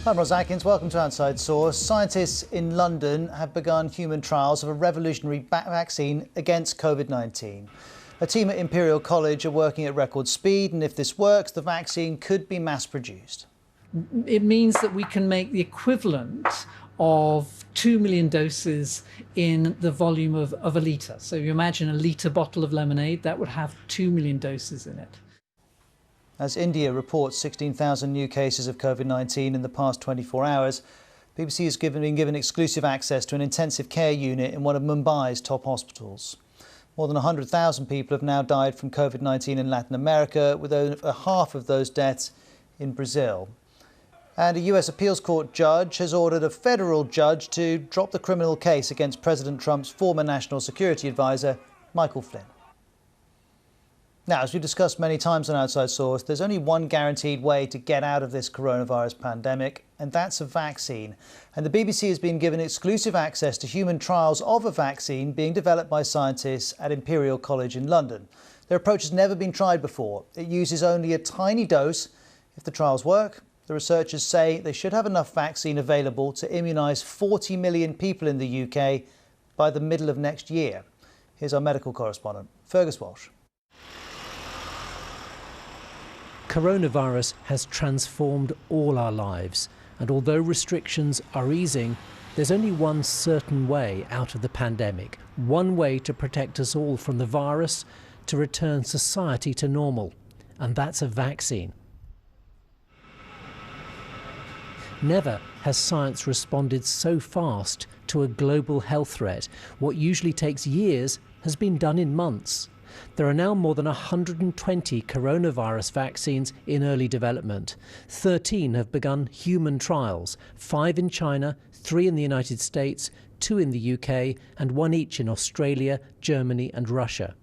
I'm Ros Atkins, welcome to Outside Source. Scientists in London have begun human trials of a revolutionary vaccine against COVID-19. A team at Imperial College are working at record speed, and if this works, the vaccine could be mass-produced. It means that we can make the equivalent of 2 million doses in the volume of a litre. So you imagine a litre bottle of lemonade, that would have 2 million doses in it. As India reports 16,000 new cases of COVID-19 in the past 24 hours, BBC has been given exclusive access to an intensive care unit in one of Mumbai's top hospitals. More than 100,000 people have now died from COVID-19 in Latin America, with over half of those deaths in Brazil. And a US appeals court judge has ordered a federal judge to drop the criminal case against President Trump's former national security advisor, Michael Flynn. Now, as we've discussed many times on Outside Source, there's only one guaranteed way to get out of this coronavirus pandemic, and that's a vaccine. And the BBC has been given exclusive access to human trials of a vaccine being developed by scientists at Imperial College in London. Their approach has never been tried before. It uses only a tiny dose. If the trials work, the researchers say they should have enough vaccine available to immunise 40 million people in the UK by the middle of next year. Here's our medical correspondent, Fergus Walsh. Coronavirus has transformed all our lives, and although restrictions are easing, there's only one certain way out of the pandemic, one way to protect us all from the virus, to return society to normal, and that's a vaccine. Never has science responded so fast to a global health threat. What usually takes years has been done in months. There are now more than 120 coronavirus vaccines in early development. 13 have begun human trials, 5 in China, 3 in the United States, 2 in the UK, and 1 each in Australia, Germany and Russia.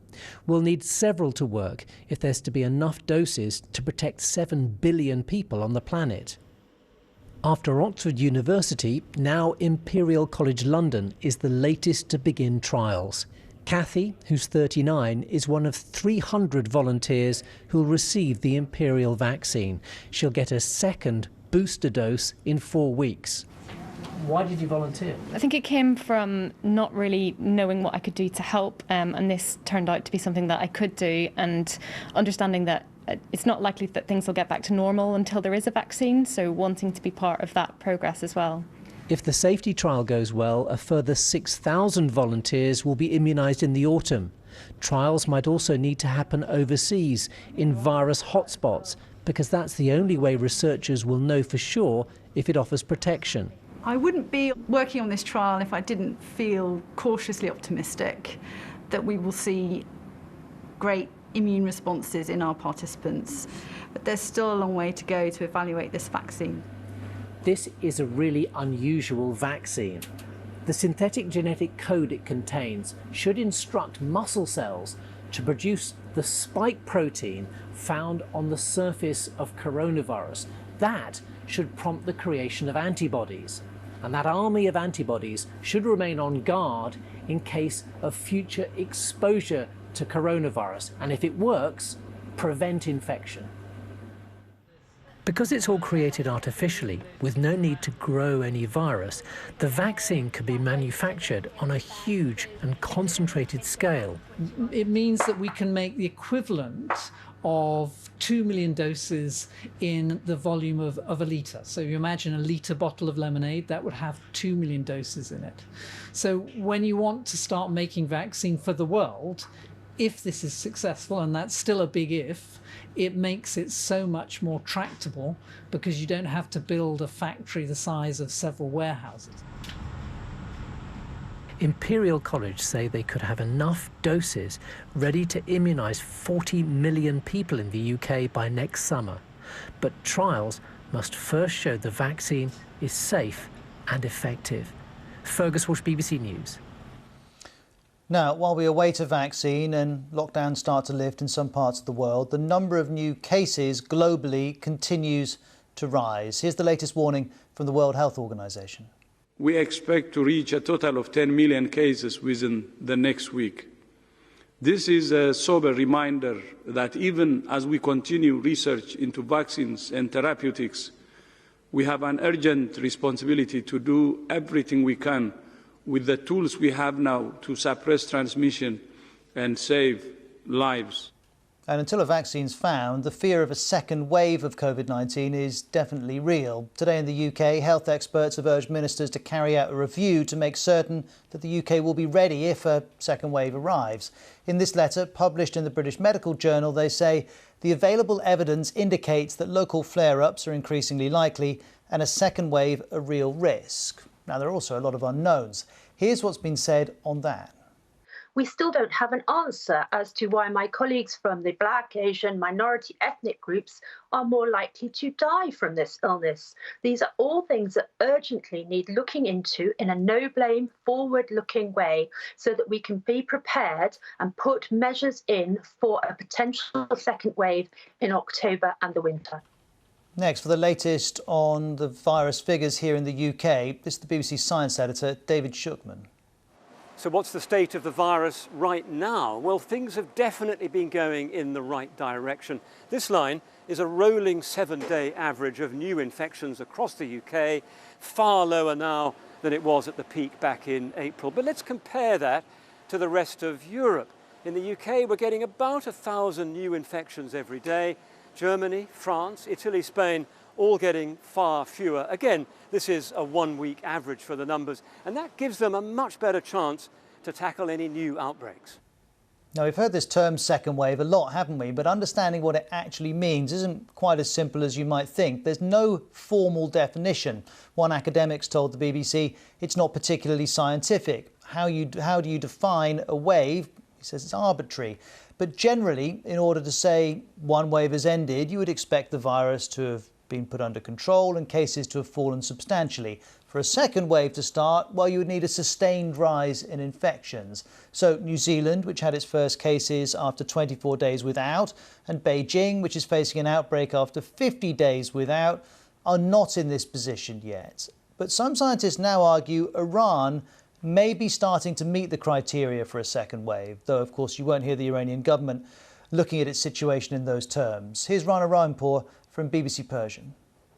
We'll need several to work if there's to be enough doses to protect 7 billion people on the planet. After Oxford University, now Imperial College London is the latest to begin trials. Kathy, who's 39, is one of 300 volunteers who'll receive the Imperial vaccine. She'll get a second booster dose in 4 weeks. Why did you volunteer? I think it came from not really knowing what I could do to help, and this turned out to be something that I could do, and understanding that it's not likely that things will get back to normal until there is a vaccine, so wanting to be part of that progress as well. If the safety trial goes well, a further 6,000 volunteers will be immunised in the autumn. Trials might also need to happen overseas, in virus hotspots, because that's the only way researchers will know for sure if it offers protection. I wouldn't be working on this trial if I didn't feel cautiously optimistic that we will see great immune responses in our participants. But there's still a long way to go to evaluate this vaccine. This is a really unusual vaccine. The synthetic genetic code it contains should instruct muscle cells to produce the spike protein found on the surface of coronavirus. That should prompt the creation of antibodies. And that army of antibodies should remain on guard in case of future exposure to coronavirus. And if it works, prevent infection. Because it's all created artificially, with no need to grow any virus, the vaccine can be manufactured on a huge and concentrated scale. It means that we can make the equivalent of 2 million doses in the volume of a litre. So you imagine a litre bottle of lemonade, that would have 2 million doses in it. So when you want to start making vaccine for the world, if this is successful, and that's still a big if, it makes it so much more tractable because you don't have to build a factory the size of several warehouses. Imperial College say they could have enough doses ready to immunise 40 million people in the UK by next summer. But trials must first show the vaccine is safe and effective. Fergus Walsh, BBC News. Now, while we await a vaccine and lockdowns start to lift in some parts of the world, the number of new cases globally continues to rise. Here's the latest warning from the World Health Organization. We expect to reach a total of 10 million cases within the next week. This is a sober reminder that even as we continue research into vaccines and therapeutics, We have an urgent responsibility to do everything we can with the tools we have now to suppress transmission and save lives. And until a vaccine's found, the fear of a second wave of COVID-19 is definitely real. Today in the UK, health experts have urged ministers to carry out a review to make certain that the UK will be ready if a second wave arrives. In this letter, published in the British Medical Journal, they say the available evidence indicates that local flare-ups are increasingly likely and a second wave a real risk. Now, there are also a lot of unknowns. Here's what's been said on that. We still don't have an answer as to why my colleagues from the Black, Asian, minority ethnic groups are more likely to die from this illness. These are all things that urgently need looking into in a no-blame, forward-looking way so that we can be prepared and put measures in for a potential second wave in October and the winter. Next, for the latest on the virus figures here in the UK, this is the BBC Science editor, David Shookman. So what's the state of the virus right now? Well, things have definitely been going in the right direction. This line is a rolling 7-day average of new infections across the UK, far lower now than it was at the peak back in April. But let's compare that to the rest of Europe. In the UK, we're getting about 1,000 new infections every day. Germany, France, Italy, Spain, all getting far fewer. Again, this is a one-week average for the numbers, and that gives them a much better chance to tackle any new outbreaks. Now, we've heard this term second wave a lot, haven't we? But understanding what it actually means isn't quite as simple as you might think. There's no formal definition. One academic's told the BBC it's not particularly scientific. How do you define a wave? He says it's arbitrary. But generally, in order to say one wave has ended, you would expect the virus to have been put under control and cases to have fallen substantially. For a second wave to start, well, you would need a sustained rise in infections. So New Zealand, which had its first cases after 24 days without, and Beijing, which is facing an outbreak after 50 days without, are not in this position yet. But some scientists now argue Iran may be starting to meet the criteria for a second wave, though of course you won't hear the Iranian government looking at its situation in those terms. Here's Rana Raimpour from BBC Persian.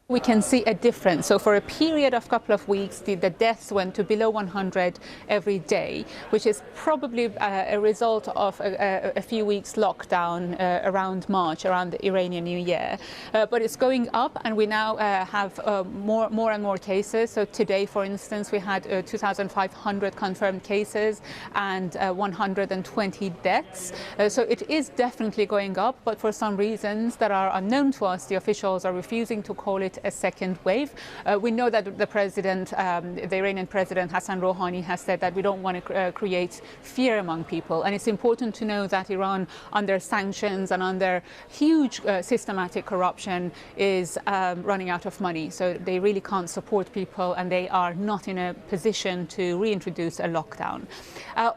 We can see a difference. So for a period of a couple of weeks, the deaths went to below 100 every day, which is probably a result of a few weeks lockdown around March, around the Iranian New Year. But it's going up, and we now have more and more cases. So today, for instance, we had 2,500 confirmed cases and 120 deaths. So it is definitely going up, but for some reasons that are unknown to us, the officials are refusing to call it a second wave. We know that the Iranian President Hassan Rouhani has said that we don't want to create fear among people, and it's important to know that Iran, under sanctions and under huge systematic corruption, is running out of money. So they really can't support people, and they are not in a position to reintroduce a lockdown.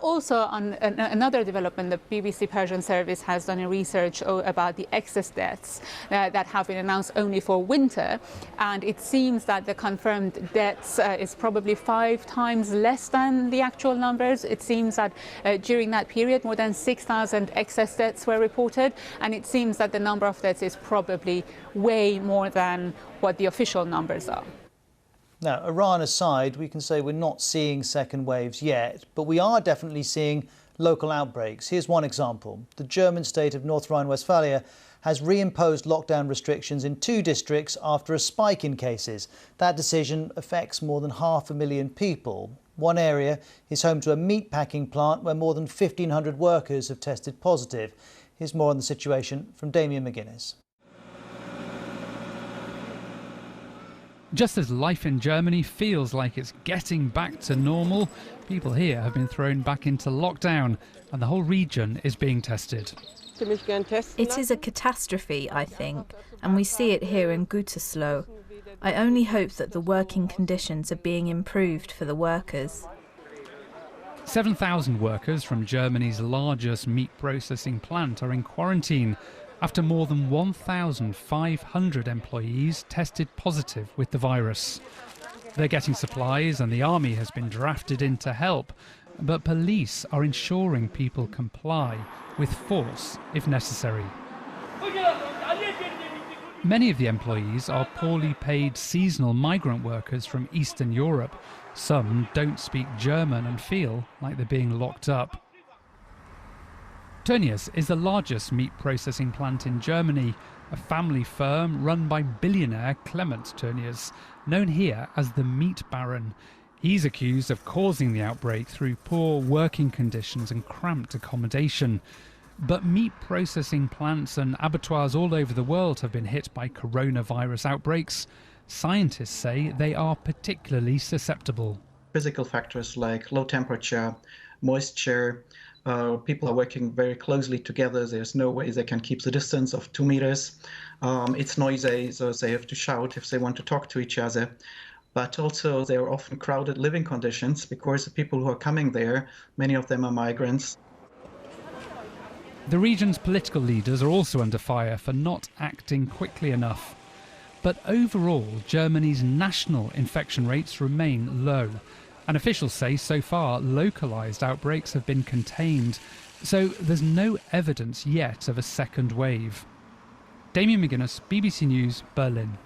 Also, on another development, the BBC Persian service has done a research about the excess deaths that have been announced only for winter. And it seems that the confirmed deaths is probably 5 times less than the actual numbers. It seems that during that period, more than 6,000 excess deaths were reported, and it seems that the number of deaths is probably way more than what the official numbers are. Now, Iran aside, we can say we're not seeing second waves yet, but we are definitely seeing local outbreaks. Here's one example. The German state of North Rhine-Westphalia has reimposed lockdown restrictions in 2 districts after a spike in cases. That decision affects more than 500,000 people. One area is home to a meatpacking plant where more than 1,500 workers have tested positive. Here's more on the situation from Damien McGuinness. Just as life in Germany feels like it's getting back to normal, people here have been thrown back into lockdown and the whole region is being tested. It is a catastrophe, I think, and we see it here in Gütersloh. I only hope that the working conditions are being improved for the workers. 7,000 workers from Germany's largest meat processing plant are in quarantine after more than 1,500 employees tested positive with the virus. They're getting supplies and the army has been drafted in to help, but police are ensuring people comply with force if necessary. Many of the employees are poorly paid seasonal migrant workers from Eastern Europe. Some don't speak German and feel like they're being locked up. Tönnies is the largest meat processing plant in Germany, a family firm run by billionaire Clemens Tönnies, known here as the Meat Baron. He's accused of causing the outbreak through poor working conditions and cramped accommodation. But meat processing plants and abattoirs all over the world have been hit by coronavirus outbreaks. Scientists say they are particularly susceptible. Physical factors like low temperature, moisture, people are working very closely together. There's no way they can keep the distance of 2 meters. It's noisy, so they have to shout if they want to talk to each other. But also there are often crowded living conditions because the people who are coming there, many of them are migrants. The region's political leaders are also under fire for not acting quickly enough. But overall, Germany's national infection rates remain low. And officials say so far localised outbreaks have been contained. So there's no evidence yet of a second wave. Damien McGuinness, BBC News, Berlin.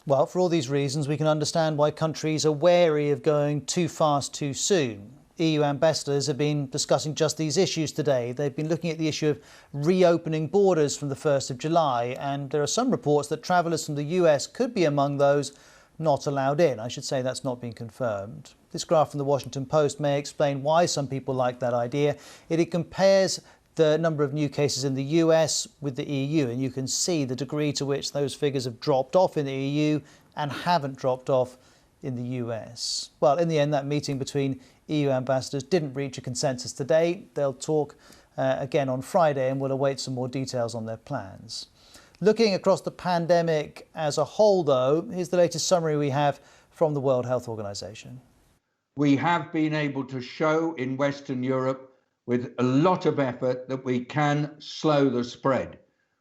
Well, for all these reasons, we can understand why countries are wary of going too fast too soon. EU ambassadors have been discussing just these issues today. They've been looking at the issue of reopening borders from the 1st of July, and there are some reports that travellers from the US could be among those not allowed in. I should say that's not been confirmed. This graph from the Washington Post may explain why some people like that idea. It compares the number of new cases in the US with the EU, and you can see the degree to which those figures have dropped off in the EU and haven't dropped off in the US. Well, in the end, that meeting between EU ambassadors didn't reach a consensus today. They'll talk again on Friday, and we'll await some more details on their plans. Looking across the pandemic as a whole, though, here's the latest summary we have from the World Health Organization. We have been able to show in Western Europe with a lot of effort that we can slow the spread.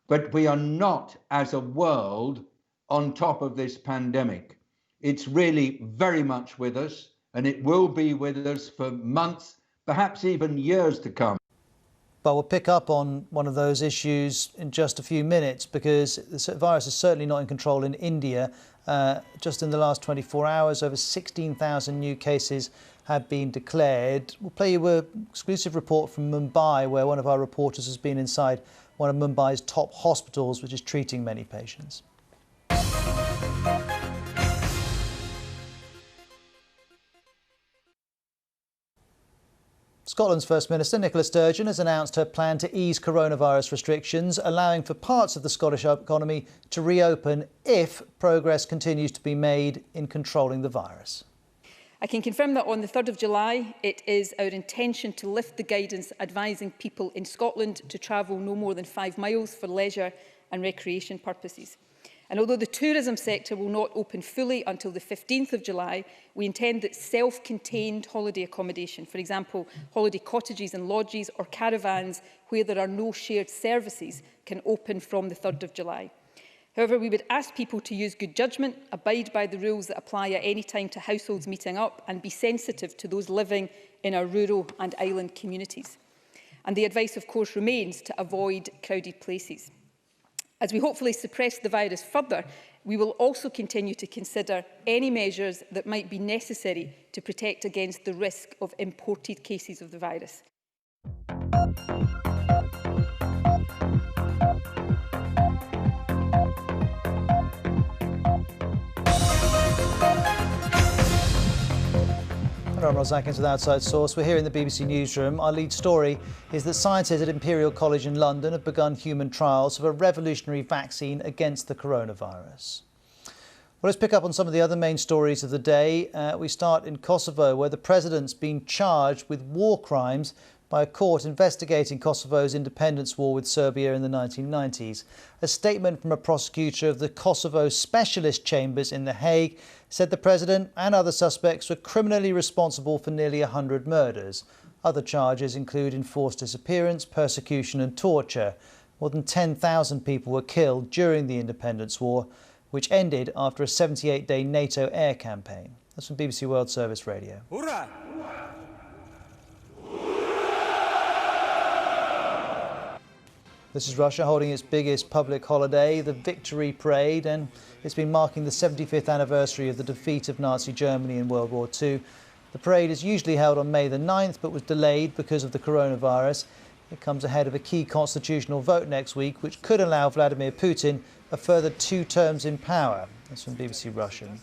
But we are not, as a world, on top of this pandemic. It's really very much with us, and it will be with us for months, perhaps even years to come. But we'll pick up on one of those issues in just a few minutes, because the virus is certainly not in control in India. Just in the last 24 hours, over 16,000 new cases have been declared. We'll play you an exclusive report from Mumbai, where one of our reporters has been inside one of Mumbai's top hospitals, which is treating many patients. Scotland's First Minister Nicola Sturgeon has announced her plan to ease coronavirus restrictions, allowing for parts of the Scottish economy to reopen if progress continues to be made in controlling the virus. I can confirm that on the 3rd of July, it is our intention to lift the guidance advising people in Scotland to travel no more than 5 miles for leisure and recreation purposes. And although the tourism sector will not open fully until the 15th of July, we intend that self-contained holiday accommodation, for example, holiday cottages and lodges or caravans where there are no shared services, can open from the 3rd of July. However, we would ask people to use good judgment, abide by the rules that apply at any time to households meeting up, and be sensitive to those living in our rural and island communities. And the advice, of course, remains to avoid crowded places. As we hopefully suppress the virus further, we will also continue to consider any measures that might be necessary to protect against the risk of imported cases of the virus. I'm Ross Atkins with Outside Source. We're here in the BBC Newsroom. Our lead story is that scientists at Imperial College in London have begun human trials of a revolutionary vaccine against the coronavirus. Well, let's pick up on some of the other main stories of the day. We start in Kosovo, where the president's been charged with war crimes by a court investigating Kosovo's independence war with Serbia in the 1990s. A statement from a prosecutor of the Kosovo Specialist Chambers in The Hague said the president and other suspects were criminally responsible for nearly 100 murders. Other charges include enforced disappearance, persecution and torture. More than 10,000 people were killed during the independence war, which ended after a 78-day NATO air campaign. That's from BBC World Service Radio. Hurrah! This is Russia holding its biggest public holiday, the Victory Parade, and it's been marking the 75th anniversary of the defeat of Nazi Germany in World War II. The parade is usually held on May the 9th, but was delayed because of the coronavirus. It comes ahead of a key constitutional vote next week, which could allow Vladimir Putin a further 2 terms in power. That's from BBC Russian.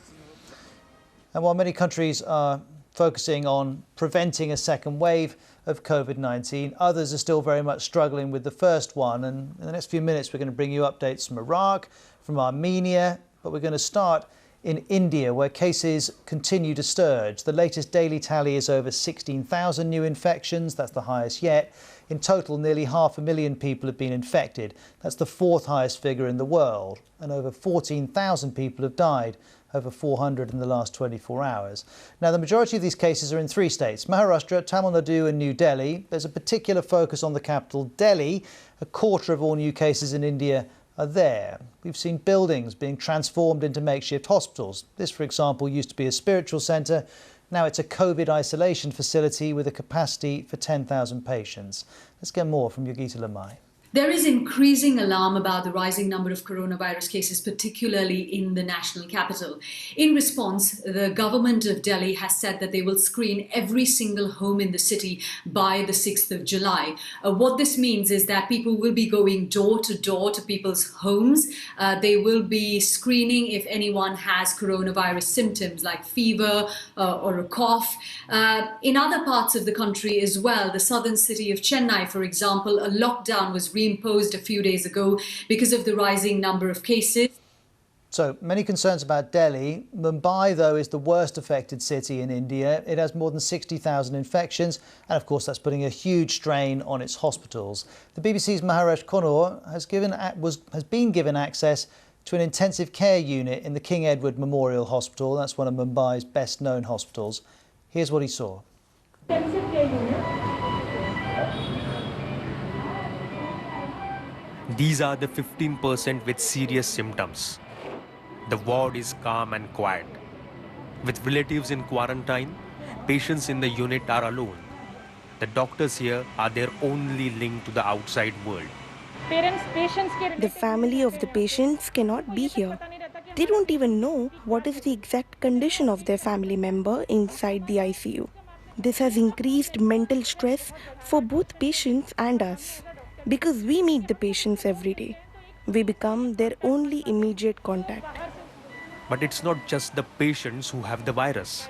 And while many countries are focusing on preventing a second wave of COVID-19, others are still very much struggling with the first one. And in the next few minutes, we're going to bring you updates from Iraq, from Armenia, but we're going to start in India, where cases continue to surge. The latest daily tally is over 16,000 new infections. That's the highest yet. In total, nearly 500,000 people have been infected. That's the 4th highest figure in the world. And over 14,000 people have died, over 400 in the last 24 hours. Now, the majority of these cases are in 3 states: Maharashtra, Tamil Nadu and New Delhi. There's a particular focus on the capital, Delhi. A quarter of all new cases in India are there. We've seen buildings being transformed into makeshift hospitals. This, for example, used to be a spiritual centre. Now it's a COVID isolation facility with a capacity for 10,000 patients. Let's get more from Yogita Lamai. There is increasing alarm about the rising number of coronavirus cases, particularly in the national capital. In response, the government of Delhi has said that they will screen every single home in the city by the 6th of July. What this means is that people will be going door to people's homes. They will be screening if anyone has coronavirus symptoms like fever or a cough. In other parts of the country as well, the southern city of Chennai, for example, a lockdown was reimposed a few days ago because of the rising number of cases. So many concerns about Delhi. Mumbai, though, is the worst affected city in India. It has more than 60,000 infections, and of course that's putting a huge strain on its hospitals. The BBC's Maharesh Konur has been given access to an intensive care unit in the King Edward Memorial Hospital. That's one of Mumbai's best-known hospitals. Here's what he saw. These are the 15% with serious symptoms. The ward is calm and quiet. With relatives in quarantine, patients in the unit are alone. The doctors here are their only link to the outside world. The family of the patients cannot be here. They don't even know what is the exact condition of their family member inside the ICU. This has increased mental stress for both patients and us. Because we meet the patients every day, we become their only immediate contact. But it's not just the patients who have the virus.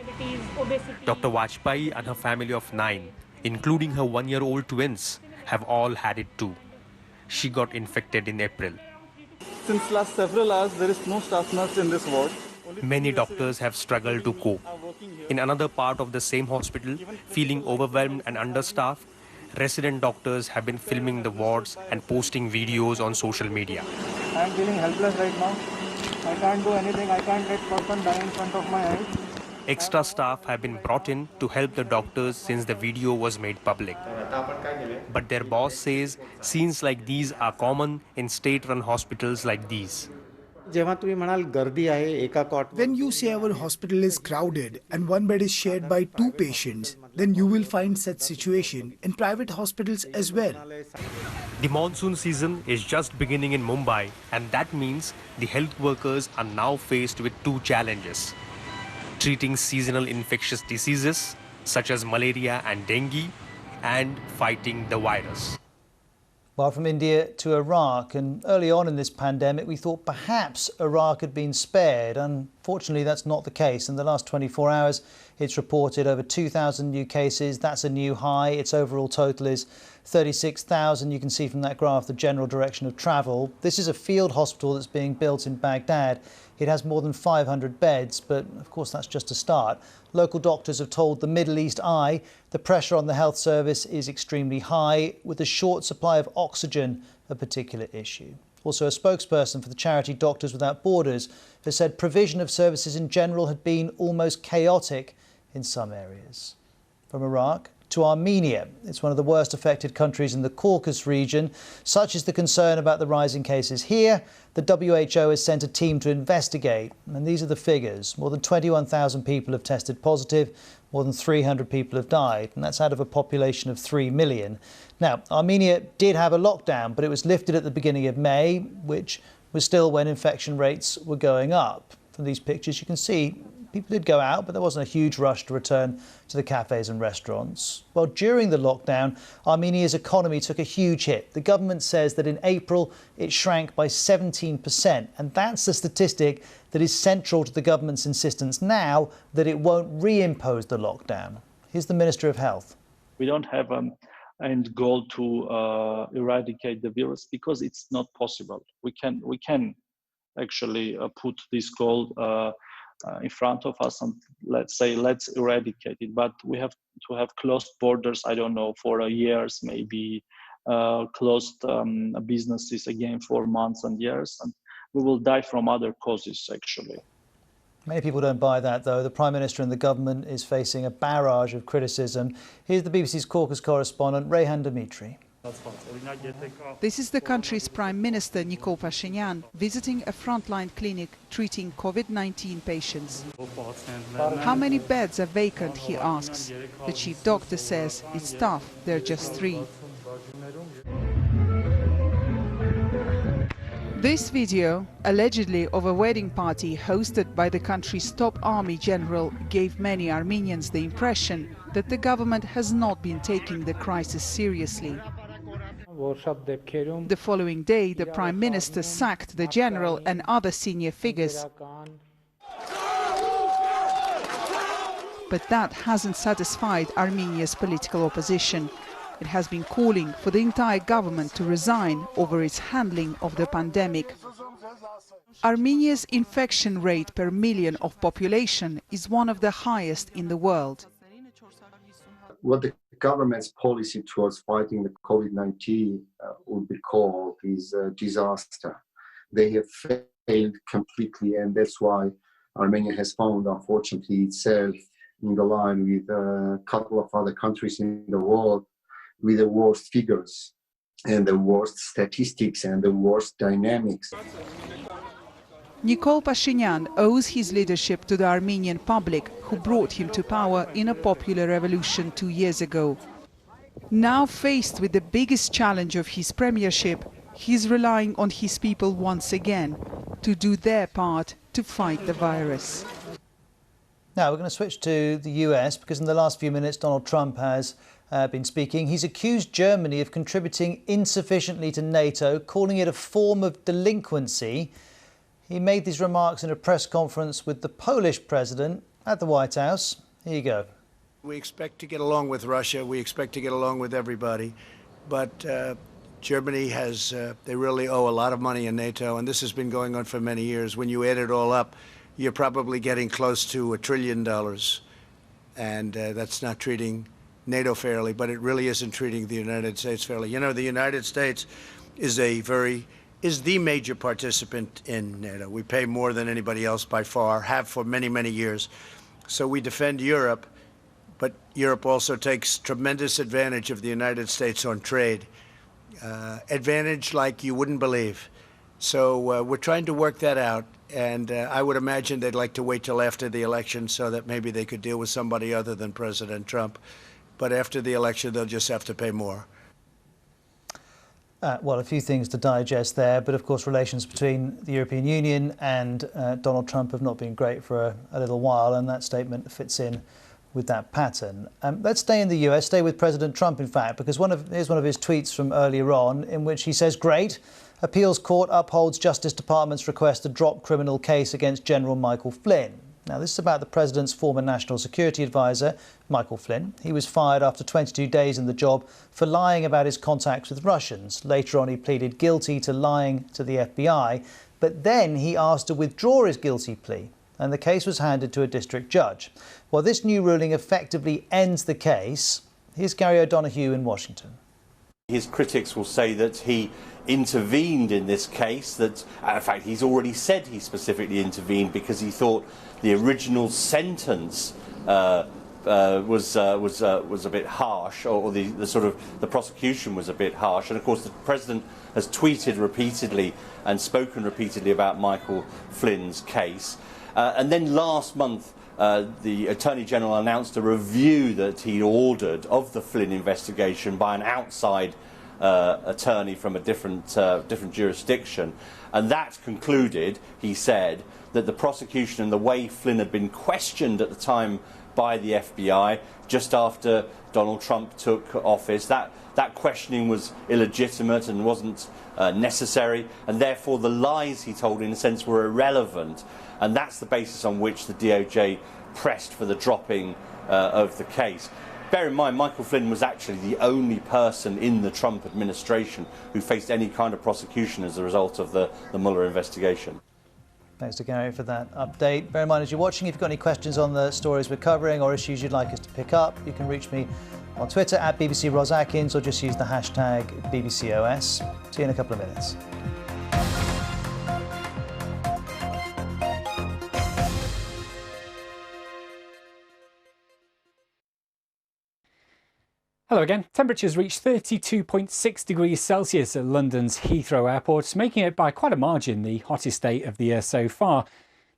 Dr. Vajpayee and her family of 9, including her 1-year-old twins, have all had it too. She got infected in April. Since last several hours, there is no staff nurse in this ward. Many doctors have struggled to cope. In another part of the same hospital, feeling overwhelmed and understaffed, resident doctors have been filming the wards and posting videos on social media. I am feeling helpless right now. I can't do anything. I can't let person die in front of my eyes. Extra staff have been brought in to help the doctors since the video was made public. But their boss says scenes like these are common in state-run hospitals like these. When you say our hospital is crowded and one bed is shared by 2 patients, then you will find such situation in private hospitals as well. The monsoon season is just beginning in Mumbai, and that means the health workers are now faced with 2 challenges: treating seasonal infectious diseases such as malaria and dengue, and fighting the virus. Well, from India to Iraq, and early on in this pandemic, we thought perhaps Iraq had been spared. Unfortunately, that's not the case. In the last 24 hours, it's reported over 2,000 new cases. That's a new high. Its overall total is 36,000. You can see from that graph the general direction of travel. This is a field hospital that's being built in Baghdad. It has more than 500 beds, but of course that's just a start. Local doctors have told the Middle East Eye the pressure on the health service is extremely high, with a short supply of oxygen a particular issue. Also, a spokesperson for the charity Doctors Without Borders has said provision of services in general had been almost chaotic in some areas. From Iraq, to Armenia. It's one of the worst affected countries in the Caucasus region. Such is the concern about the rising cases here. The WHO has sent a team to investigate, and these are the figures. More than 21,000 people have tested positive, more than 300 people have died, and that's out of a population of 3 million. Now, Armenia did have a lockdown, but it was lifted at the beginning of May, which was still when infection rates were going up. From these pictures, you can see people did go out, but there wasn't a huge rush to return to the cafes and restaurants. Well, during the lockdown, Armenia's economy took a huge hit. The government says that in April, it shrank by 17%. And that's the statistic that is central to the government's insistence now that it won't reimpose the lockdown. Here's the Minister of Health. We don't have an end goal to eradicate the virus because it's not possible. We can actually put this goal in front of us and let's eradicate it, but we have to have closed borders, I don't know, for years, maybe closed businesses again for months and years, and we will die from other causes actually. Many people don't buy that, though. The Prime Minister and the government is facing a barrage of criticism. Here's the BBC's Caucasus correspondent, Reyhan Dimitri. This is the country's Prime Minister, Nikol Pashinyan, visiting a frontline clinic treating COVID-19 patients. How many beds are vacant, he asks. The chief doctor says it's tough, there are just 3. This video, allegedly of a wedding party hosted by the country's top army general, gave many Armenians the impression that the government has not been taking the crisis seriously. The following day, the Prime Minister sacked the general and other senior figures. But that hasn't satisfied Armenia's political opposition. It has been calling for the entire government to resign over its handling of the pandemic. Armenia's infection rate per million of population is one of the highest in the world. What the government's policy towards fighting the COVID-19 would be called is a disaster. They have failed completely, and that's why Armenia has found, unfortunately, itself in the line with a couple of other countries in the world with the worst figures and the worst statistics and the worst dynamics. Nikol Pashinyan owes his leadership to the Armenian public, who brought him to power in a popular revolution 2 years ago. Now faced with the biggest challenge of his premiership, he's relying on his people once again to do their part to fight the virus. Now we're going to switch to the US because in the last few minutes Donald Trump has been speaking. He's accused Germany of contributing insufficiently to NATO, calling it a form of delinquency. He made these remarks in a press conference with the Polish president at the White House. Here you go. We expect to get along with Russia. We expect to get along with everybody. But Germany has, they really owe a lot of money in NATO, and this has been going on for many years. When you add it all up, you're probably getting close to $1 trillion. And that's not treating NATO fairly, but it really isn't treating the United States fairly. You know, the United States is the major participant in NATO. We pay more than anybody else by far, have for many, many years. So we defend Europe, but Europe also takes tremendous advantage of the United States on trade. Advantage like you wouldn't believe. So we're trying to work that out, and I would imagine they'd like to wait till after the election so that maybe they could deal with somebody other than President Trump. But after the election, they'll just have to pay more. Well, a few things to digest there, but of course relations between the European Union and Donald Trump have not been great for a little while, and that statement fits in with that pattern. Let's stay in the US, stay with President Trump, in fact, because here's one of his tweets from earlier on in which he says, "Great, appeals court upholds Justice Department's request to drop criminal case against General Michael Flynn." Now, this is about the president's former national security advisor, Michael Flynn. He was fired after 22 days in the job for lying about his contacts with Russians. Later on, he pleaded guilty to lying to the FBI, but then he asked to withdraw his guilty plea, and the case was handed to a district judge. Well, this new ruling effectively ends the case. Here's Gary O'Donoghue in Washington. His critics will say that he intervened in this case, that in fact he's already said he specifically intervened because he thought the original sentence was a bit harsh, or the prosecution was a bit harsh. And of course, the president has tweeted repeatedly and spoken repeatedly about Michael Flynn's case. And then last month, the Attorney General announced a review that he ordered of the Flynn investigation by an outside attorney from a different jurisdiction. And that concluded, he said, that the prosecution and the way Flynn had been questioned at the time by the FBI just after Donald Trump took office, that questioning was illegitimate and wasn't necessary, and therefore the lies he told, in a sense, were irrelevant. And that's the basis on which the DOJ pressed for the dropping of the case. Bear in mind, Michael Flynn was actually the only person in the Trump administration who faced any kind of prosecution as a result of the Mueller investigation. Thanks to Gary for that update. Bear in mind, as you're watching, if you've got any questions on the stories we're covering or issues you'd like us to pick up, you can reach me on Twitter at BBC Ros Atkins, or just use the hashtag BBCOS. See you in a couple of minutes. Hello again. Temperatures reached 32.6 degrees Celsius at London's Heathrow Airport, making it by quite a margin the hottest day of the year so far.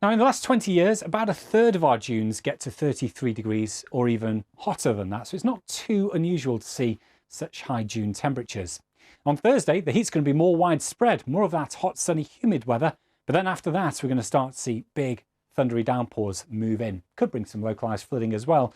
Now, in the last 20 years, about a third of our dunes get to 33 degrees or even hotter than that, so it's not too unusual to see such high dune temperatures. On Thursday, the heat's going to be more widespread, more of that hot, sunny, humid weather, but then after that, we're going to start to see big, thundery downpours move in. Could bring some localised flooding as well.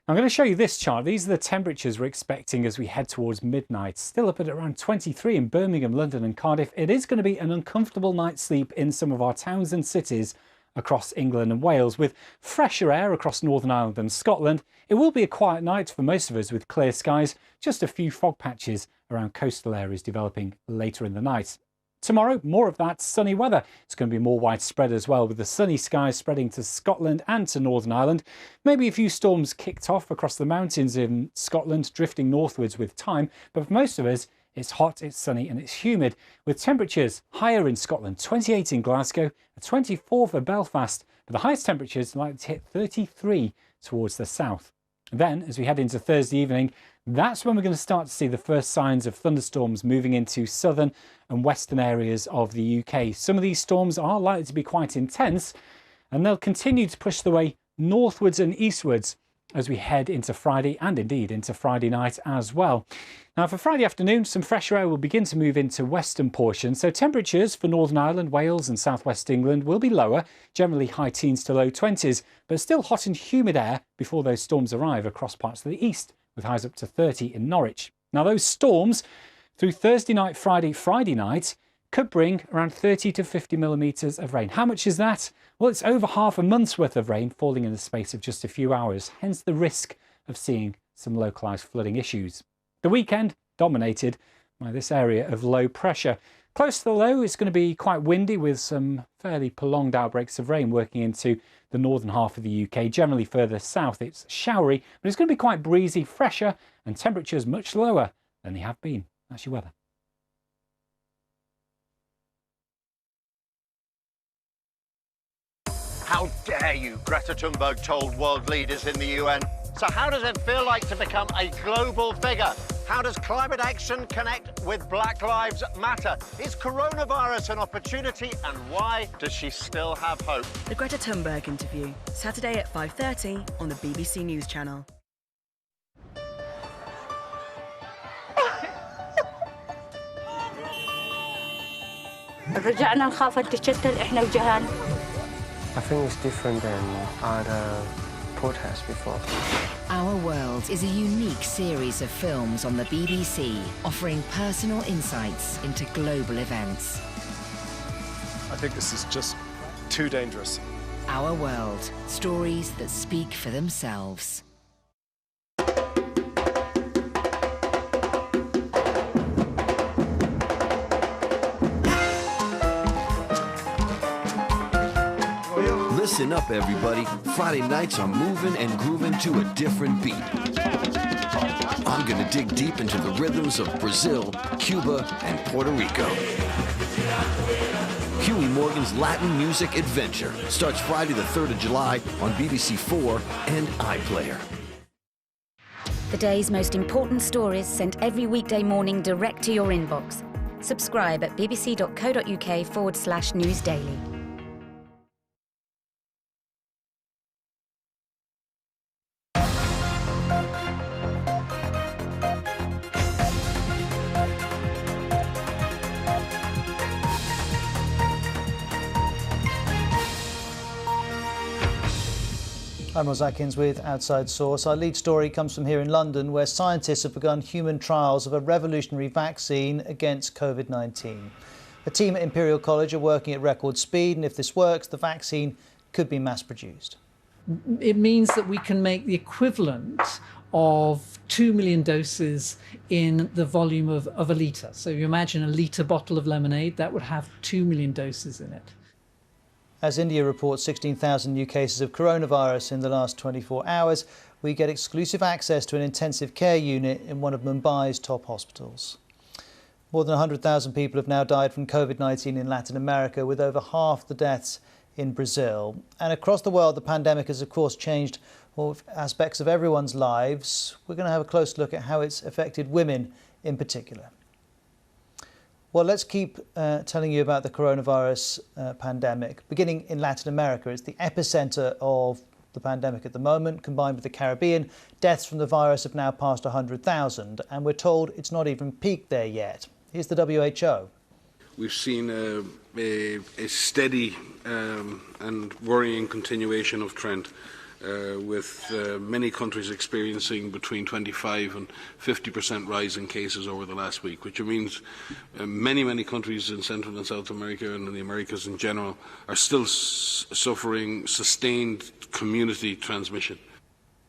I'm going to show you this chart. These are the temperatures we're expecting as we head towards midnight. Still up at around 23 in Birmingham, London and Cardiff. It is going to be an uncomfortable night's sleep in some of our towns and cities across England and Wales, with fresher air across Northern Ireland and Scotland. It will be a quiet night for most of us with clear skies, just a few fog patches around coastal areas developing later in the night. Tomorrow, more of that sunny weather. It's going to be more widespread as well, with the sunny skies spreading to Scotland and to Northern Ireland. Maybe a few storms kicked off across the mountains in Scotland, drifting northwards with time. But for most of us, it's hot, it's sunny and it's humid, with temperatures higher in Scotland, 28 in Glasgow, 24 for Belfast. But the highest temperatures are likely to hit 33 towards the south. Then, as we head into Thursday evening, that's when we're going to start to see the first signs of thunderstorms moving into southern and western areas of the UK. Some of these storms are likely to be quite intense, and they'll continue to push their way northwards and eastwards as we head into Friday and indeed into Friday night as well. Now, for Friday afternoon, some fresher air will begin to move into western portions, so temperatures for Northern Ireland, Wales and southwest England will be lower, generally high teens to low 20s, but still hot and humid air before those storms arrive across parts of the east, with highs up to 30 in Norwich. Now, those storms through Thursday night, Friday night could bring around 30 to 50 millimetres of rain. How much is that? Well, it's over half a month's worth of rain falling in the space of just a few hours, hence the risk of seeing some localised flooding issues. The weekend dominated by this area of low pressure. Close to the low, it's going to be quite windy with some fairly prolonged outbreaks of rain working into the northern half of the UK. Generally further south, it's showery, but it's going to be quite breezy, fresher, and temperatures much lower than they have been. That's your weather. How dare you, Greta Thunberg told world leaders in the UN. So how does it feel like to become a global figure? How does climate action connect with Black Lives Matter? Is coronavirus an opportunity, and why does she still have hope? The Greta Thunberg interview, Saturday at 5:30 on the BBC News Channel. رجعنا نخاف نتشتت احنا وجهان. I think it's different than other protests before. Our World is a unique series of films on the BBC, offering personal insights into global events. I think this is just too dangerous. Our World, stories that speak for themselves. Listen up, everybody. Friday nights are moving and grooving to a different beat. I'm gonna dig deep into the rhythms of Brazil, Cuba, and Puerto Rico. Huey Morgan's Latin Music Adventure starts Friday the 3rd of July on BBC 4 and iPlayer. The day's most important stories sent every weekday morning direct to your inbox. Subscribe at bbc.co.uk/newsdaily. I'm Ross Atkins with Outside Source. Our lead story comes from here in London, where scientists have begun human trials of a revolutionary vaccine against COVID-19. A team at Imperial College are working at record speed, and if this works, the vaccine could be mass-produced. It means that we can make the equivalent of 2 million doses in the volume of a litre. So you imagine a litre bottle of lemonade, that would have 2 million doses in it. As India reports 16,000 new cases of coronavirus in the last 24 hours, we get exclusive access to an intensive care unit in one of Mumbai's top hospitals. More than 100,000 people have now died from COVID-19 in Latin America, with over half the deaths in Brazil. And across the world, the pandemic has, of course, changed all aspects of everyone's lives. We're going to have a close look at how it's affected women in particular. Well, let's keep telling you about the coronavirus pandemic. Beginning in Latin America, it's the epicenter of the pandemic at the moment, combined with the Caribbean. Deaths from the virus have now passed 100,000, and we're told it's not even peaked there yet. Here's the WHO. We've seen a steady and worrying continuation of trend, with many countries experiencing between 25 and 50% rise in cases over the last week, which means many countries in Central and South America and in the Americas in general are still suffering sustained community transmission.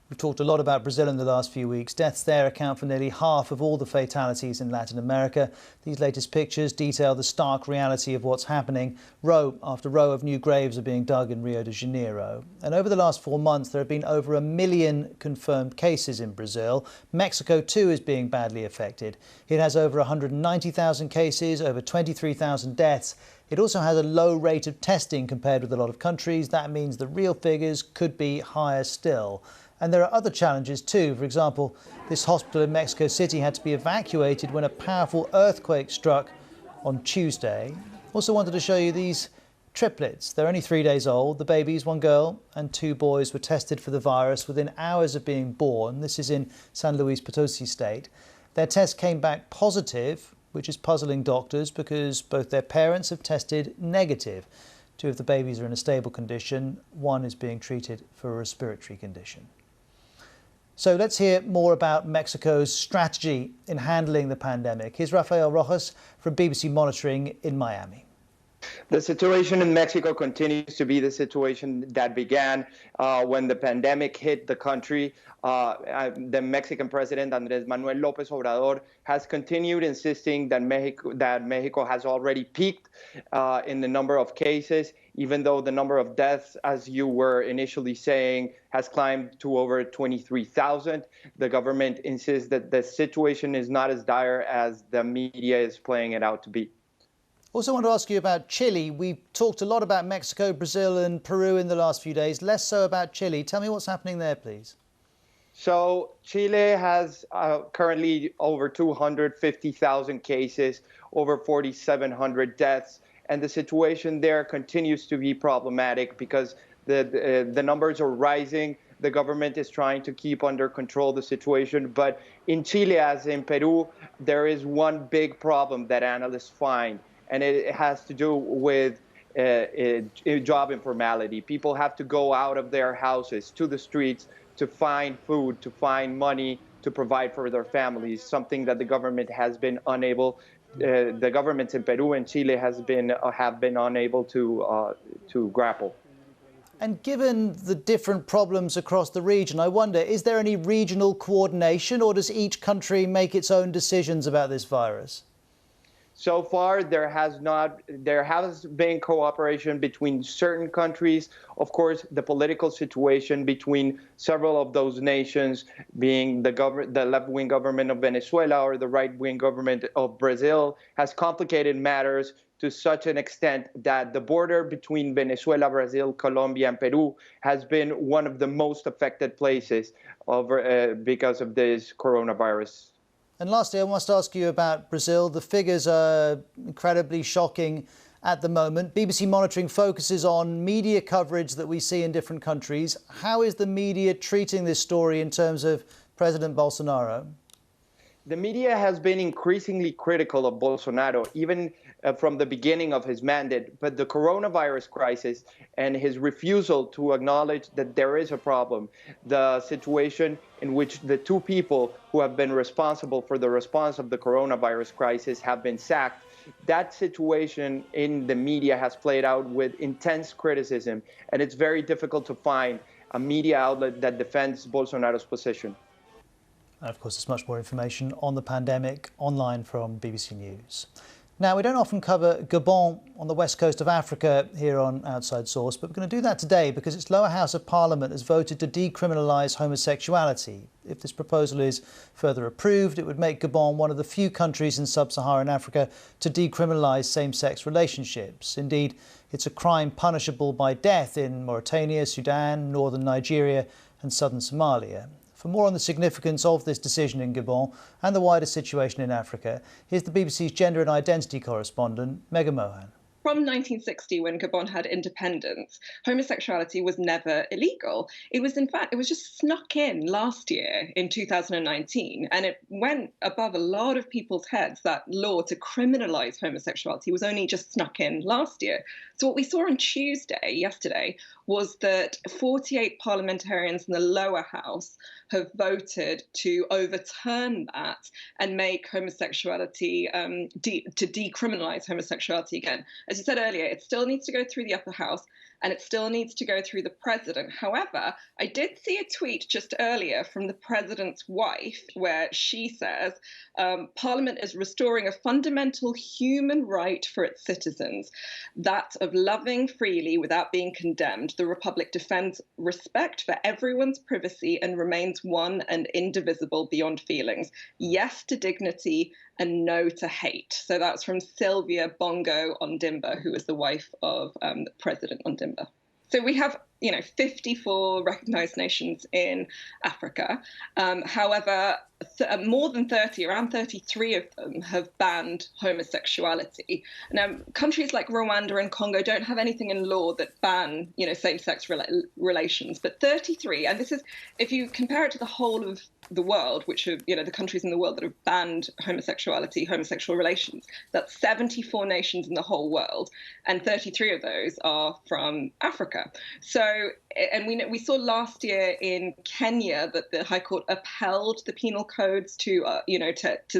We've talked a lot about Brazil in the last few weeks. Deaths there account for nearly half of all the fatalities in Latin America. These latest pictures detail the stark reality of what's happening. Row after row of new graves are being dug in Rio de Janeiro. And over the last 4 months, there have been over 1 million confirmed cases in Brazil. Mexico, too, is being badly affected. It has over 190,000 cases, over 23,000 deaths. It also has a low rate of testing compared with a lot of countries. That means the real figures could be higher still. And there are other challenges too. For example, this hospital in Mexico City had to be evacuated when a powerful earthquake struck on Tuesday. Also wanted to show you these triplets. They're only 3 days old. The babies, 1 girl and 2 boys, were tested for the virus within hours of being born. This is in San Luis Potosi state. Their test came back positive, which is puzzling doctors because both their parents have tested negative. 2 of the babies are in a stable condition. 1 is being treated for a respiratory condition. So let's hear more about Mexico's strategy in handling the pandemic. Here's Rafael Rojas from BBC Monitoring in Miami. The situation in Mexico continues to be the situation that began when the pandemic hit the country. The Mexican president, Andrés Manuel López Obrador, has continued insisting that Mexico has already peaked in the number of cases, even though the number of deaths, as you were initially saying, has climbed to over 23,000. The government insists that the situation is not as dire as the media is playing it out to be. Also want to ask you about Chile. We've talked a lot about Mexico, Brazil and Peru in the last few days, less so about Chile. Tell me what's happening there, please. So Chile has currently over 250,000 cases, over 4,700 deaths, and the situation there continues to be problematic because the numbers are rising. The government is trying to keep under control the situation, but in Chile, as in Peru, there is one big problem that analysts find, and it has to do with job informality. People have to go out of their houses to the streets to find food, to find money, to provide for their families, something that the government has been unable. The governments in Peru and Chile have been unable to grapple. And given the different problems across the region, I wonder, is there any regional coordination, or does each country make its own decisions about this virus? So far, there has been cooperation between certain countries. Of course, the political situation between several of those nations, being the left-wing government of Venezuela or the right-wing government of Brazil, has complicated matters to such an extent that the border between Venezuela, Brazil, Colombia, and Peru has been one of the most affected places because of this coronavirus. And lastly, I must ask you about Brazil. The figures are incredibly shocking at the moment. BBC Monitoring focuses on media coverage that we see in different countries. How is the media treating this story in terms of President Bolsonaro? The media has been increasingly critical of Bolsonaro, even from the beginning of his mandate. But the coronavirus crisis and his refusal to acknowledge that there is a problem, the situation in which the two people who have been responsible for the response of the coronavirus crisis have been sacked, that situation in the media has played out with intense criticism. And it's very difficult to find a media outlet that defends Bolsonaro's position. And of course, there's much more information on the pandemic online from BBC News. Now, we don't often cover Gabon on the west coast of Africa here on Outside Source, but we're going to do that today because its lower house of parliament has voted to decriminalise homosexuality. If this proposal is further approved, it would make Gabon one of the few countries in sub-Saharan Africa to decriminalise same-sex relationships. Indeed, it's a crime punishable by death in Mauritania, Sudan, northern Nigeria and southern Somalia. For more on the significance of this decision in Gabon and the wider situation in Africa, here's the BBC's gender and identity correspondent, Megha Mohan. From 1960, when Gabon had independence, homosexuality was never illegal. It was just snuck in last year in 2019, and it went above a lot of people's heads. That law to criminalise homosexuality was only just snuck in last year. So what we saw on yesterday, was that 48 parliamentarians in the lower house have voted to overturn that and make homosexuality, to decriminalise homosexuality again. As you said earlier, it still needs to go through the upper house and it still needs to go through the president. However, I did see a tweet just earlier from the president's wife where she says, Parliament is restoring a fundamental human right for its citizens, that of loving freely without being condemned. The Republic defends respect for everyone's privacy and remains one and indivisible beyond feelings. Yes to dignity and no to hate. So that's from Sylvia Bongo Ondimba, who is the wife of President Ondimba. So we have, 54 recognised nations in Africa. However, more than 30, around 33 of them have banned homosexuality. Now, countries like Rwanda and Congo don't have anything in law that ban, same-sex relations, but 33, and this is, if you compare it to the whole of the world, which are, the countries in the world that have banned homosexuality, homosexual relations, that's 74 nations in the whole world, and 33 of those are from Africa. So, and we saw last year in Kenya that the High Court upheld the penal codes to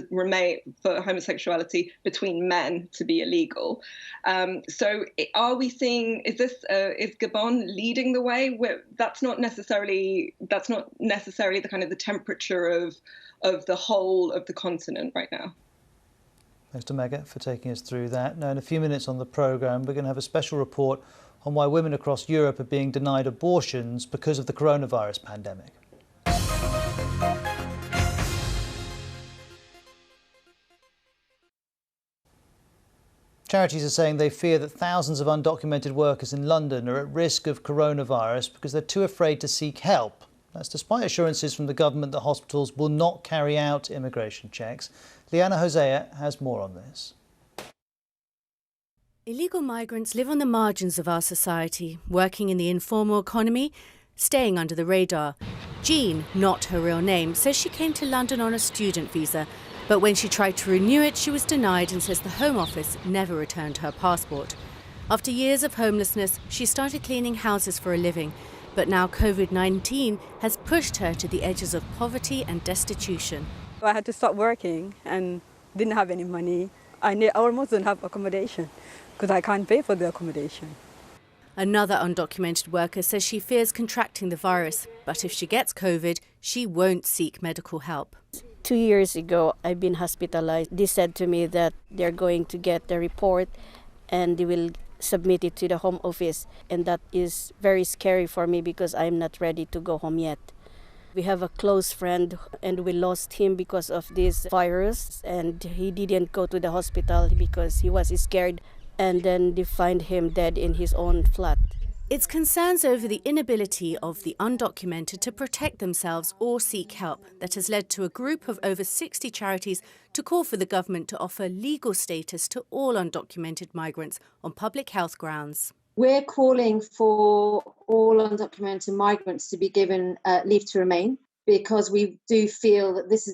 remain for homosexuality between men to be illegal. So are we seeing, is Gabon leading the way? That's not necessarily the kind of the temperature of the whole of the continent right now. Thanks to Megha for taking us through that. Now, in a few minutes on the programme, we're going to have a special report on why women across Europe are being denied abortions because of the coronavirus pandemic. Charities are saying they fear that thousands of undocumented workers in London are at risk of coronavirus because they're too afraid to seek help. That's despite assurances from the government that hospitals will not carry out immigration checks. Liana Hosea has more on this. Illegal migrants live on the margins of our society, working in the informal economy, staying under the radar. Jean, not her real name, says she came to London on a student visa, but when she tried to renew it, she was denied and says the Home Office never returned her passport. After years of homelessness, she started cleaning houses for a living, but now COVID-19 has pushed her to the edges of poverty and destitution. I had to stop working and didn't have any money. I almost don't have accommodation because I can't pay for the accommodation. Another undocumented worker says she fears contracting the virus, but if she gets COVID, she won't seek medical help. 2 years ago, I've been hospitalized. They said to me that they're going to get the report and they will submit it to the home office. And that is very scary for me because I'm not ready to go home yet. We have a close friend and we lost him because of this virus, and he didn't go to the hospital because he was scared, and then they find him dead in his own flat. It's concerns over the inability of the undocumented to protect themselves or seek help that has led to a group of over 60 charities to call for the government to offer legal status to all undocumented migrants on public health grounds. We're calling for all undocumented migrants to be given leave to remain, because we do feel that this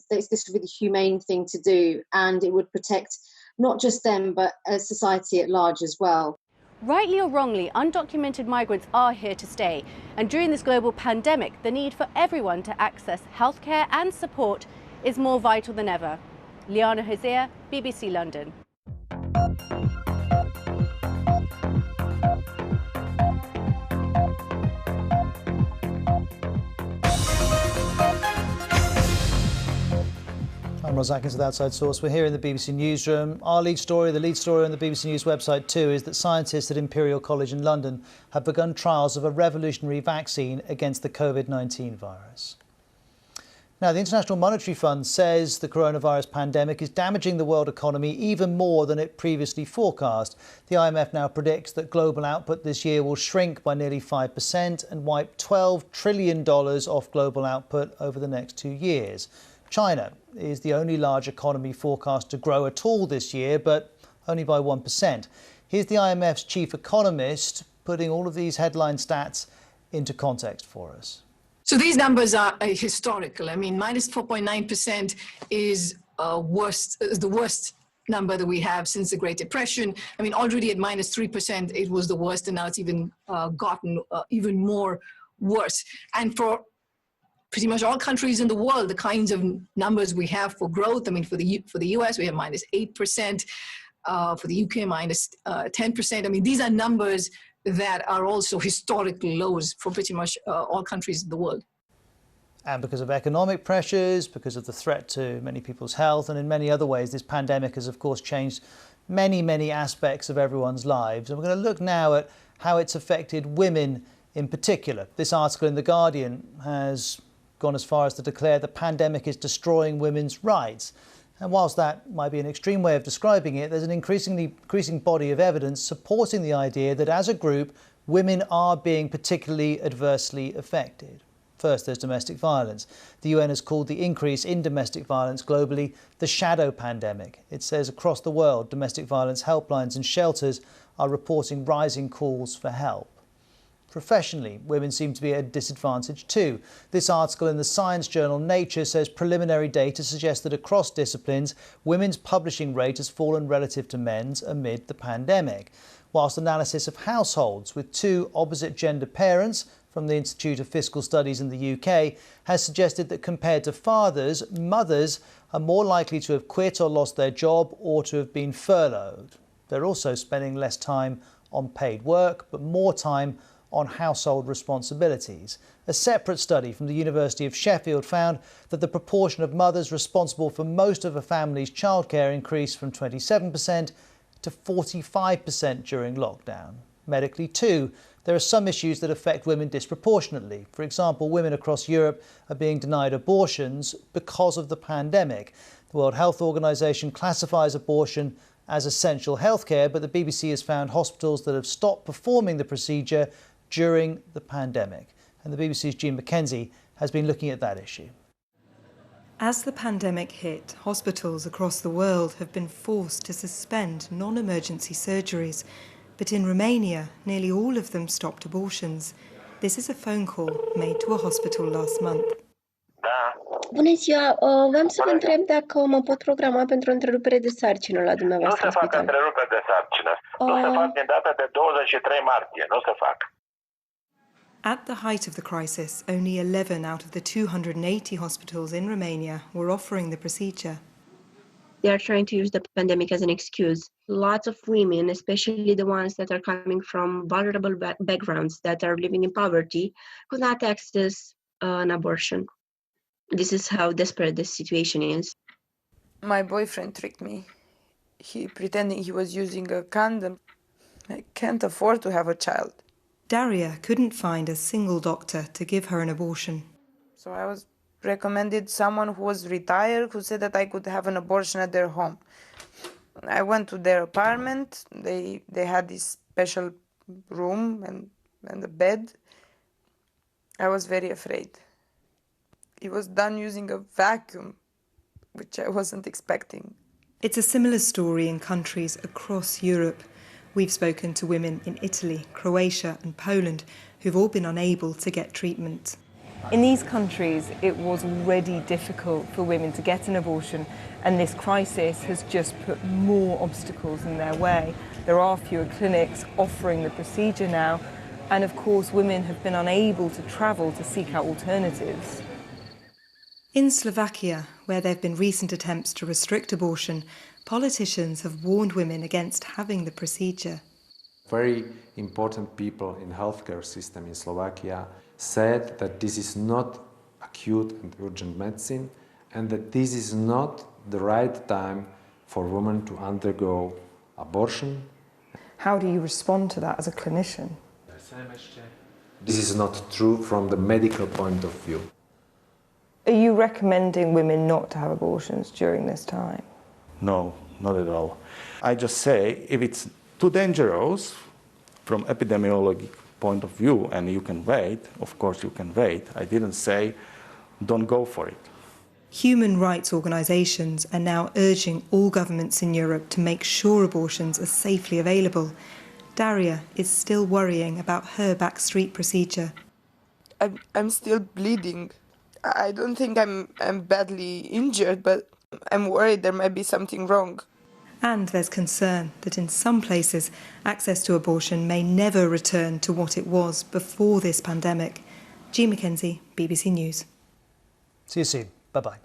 would be the humane thing to do, and it would protect not just them but society at large as well. Rightly or wrongly, undocumented migrants are here to stay. And during this global pandemic, the need for everyone to access healthcare and support is more vital than ever. Liana Hosea, BBC London. I'm Ross Atkins with Outside Source. We're here in the BBC Newsroom. Our lead story, the lead story on the BBC News website too, is that scientists at Imperial College in London have begun trials of a revolutionary vaccine against the COVID-19 virus. Now, the International Monetary Fund says the coronavirus pandemic is damaging the world economy even more than it previously forecast. The IMF now predicts that global output this year will shrink by nearly 5% and wipe $12 trillion off global output over the next 2 years. China is the only large economy forecast to grow at all this year, but only by 1%. Here's the IMF's chief economist putting all of these headline stats into context for us. So these numbers are historical. I mean, minus 4.9% is the worst number that we have since the Great Depression. I mean, already at minus 3%, it was the worst, and now it's even gotten even more worse. And for pretty much all countries in the world, the kinds of numbers we have for growth, I mean, for the US, we have minus 8%, for the UK, minus 10%. I mean, these are numbers that are also historical lows for pretty much all countries in the world. And because of economic pressures, because of the threat to many people's health, and in many other ways, this pandemic has, of course, changed many, many aspects of everyone's lives. And we're going to look now at how it's affected women in particular. This article in The Guardian has gone as far as to declare the pandemic is destroying women's rights. And whilst that might be an extreme way of describing it, there's an increasing body of evidence supporting the idea that as a group, women are being particularly adversely affected. First, there's domestic violence. The UN has called the increase in domestic violence globally the shadow pandemic. It says across the world, domestic violence helplines and shelters are reporting rising calls for help. Professionally, women seem to be at a disadvantage too. This article in the science journal Nature says preliminary data suggests that across disciplines, women's publishing rate has fallen relative to men's amid the pandemic. Whilst analysis of households with two opposite gender parents from the Institute of Fiscal Studies in the UK has suggested that compared to fathers, mothers are more likely to have quit or lost their job or to have been furloughed. They're also spending less time on paid work, but more time on household responsibilities. A separate study from the University of Sheffield found that the proportion of mothers responsible for most of a family's childcare increased from 27% to 45% during lockdown. Medically too, there are some issues that affect women disproportionately. For example, women across Europe are being denied abortions because of the pandemic. The World Health Organization classifies abortion as essential healthcare, but the BBC has found hospitals that have stopped performing the procedure during the pandemic. And the BBC's Jean Mackenzie has been looking at that issue. As the pandemic hit, hospitals across the world have been forced to suspend non-emergency surgeries. But in Romania, nearly all of them stopped abortions. This is a phone call made to a hospital last month. Bună ziua, vreau să vă întreb dacă mă pot programa pentru o întrerupere de sarcină la dumneavoastră. Nu se fac întreruperi de sarcină. Nu se fac din data de 23 martie, nu se fac. At the height of the crisis, only 11 out of the 280 hospitals in Romania were offering the procedure. They are trying to use the pandemic as an excuse. Lots of women, especially the ones that are coming from vulnerable backgrounds that are living in poverty, could not access an abortion. This is how desperate the situation is. My boyfriend tricked me. He pretending he was using a condom. I can't afford to have a child. Daria couldn't find a single doctor to give her an abortion. So I was recommended someone who was retired, who said that I could have an abortion at their home. I went to their apartment. They had this special room and a bed. I was very afraid. It was done using a vacuum, which I wasn't expecting. It's a similar story in countries across Europe. We've spoken to women in Italy, Croatia and Poland who've all been unable to get treatment. In these countries, it was already difficult for women to get an abortion, and this crisis has just put more obstacles in their way. There are fewer clinics offering the procedure now, and of course women have been unable to travel to seek out alternatives. In Slovakia, where there have been recent attempts to restrict abortion, politicians have warned women against having the procedure. Very important people in the healthcare system in Slovakia said that this is not acute and urgent medicine and that this is not the right time for women to undergo abortion. How do you respond to that as a clinician? This is not true from the medical point of view. Are you recommending women not to have abortions during this time? No, not at all. I just say if it's too dangerous from epidemiologic point of view and you can wait, of course you can wait. I didn't say don't go for it. Human rights organisations are now urging all governments in Europe to make sure abortions are safely available. Daria is still worrying about her backstreet procedure. I'm still bleeding. I don't think I'm badly injured, but I'm worried there might be something wrong. And there's concern that in some places, access to abortion may never return to what it was before this pandemic. Jean Mackenzie, BBC News. See you soon. Bye-bye.